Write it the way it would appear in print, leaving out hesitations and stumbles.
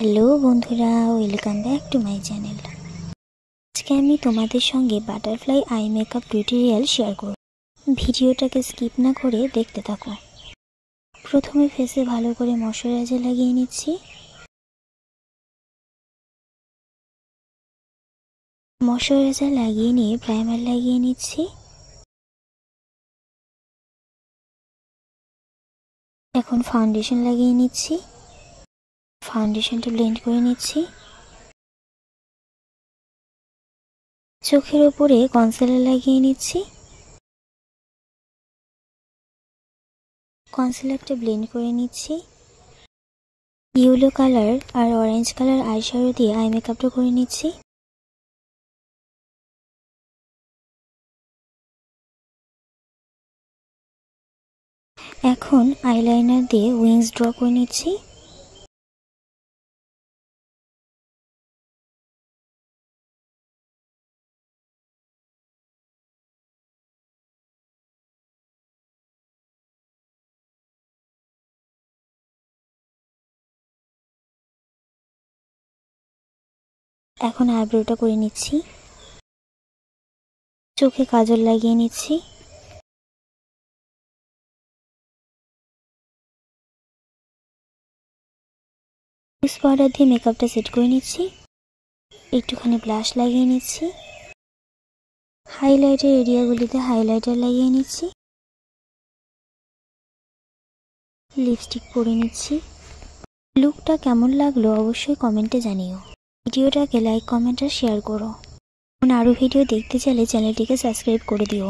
Hello বন্ধুরা, welcome back to my channel. আজকে আমি তোমাদের সঙ্গে butterfly eye makeup tutorial share করব। ভিডিওটাকে স্কিপ না করে দেখতে থাকো। প্রথমে ফেসে ভালো করে ময়শ্চারাইজার লাগিয়ে নিচ্ছি। ময়শ্চারাইজার লাগিয়ে নিয়ে প্রাইমার লাগিয়ে নিচ্ছি। এখন ফাউন্ডেশন লাগিয়ে নিচ্ছি। ফাউন্ডেশনটা ব্লেন্ড করে নিচ্ছি। চোখের উপরে কনসিলার লাগিয়ে নিচ্ছি। কনসিলারটা ব্লেন্ড করে নিচ্ছি। ইয়েলো কালার আর অরেঞ্জ কালার আইশ্যাডো দিয়ে আই মেকআপটা করে নিচ্ছি। এখন আইলাইনার দিয়ে উইংস ড্র করে নিচ্ছি। এখন আইব্রোটা করে নিচ্ছি। চোখে কাজল লাগিয়ে নিচ্ছি। লুজ পাউডার দিয়ে মেকআপটা সেট করে নিচ্ছি। একটুখানি ব্লাশ লাগিয়ে নিচ্ছি। হাইলাইটের এরিয়াগুলিতে হাইলাইটার লাগিয়ে নিচ্ছি। লিপস্টিক পরে নিচ্ছি। লুকটা কেমন লাগলো অবশ্যই কমেন্টে জানিও। ভিডিওটাকে লাইক, কমেন্ট আর শেয়ার করো। আরও ভিডিও দেখতে চাইলে চ্যানেলটিকে সাবস্ক্রাইব করে দিও।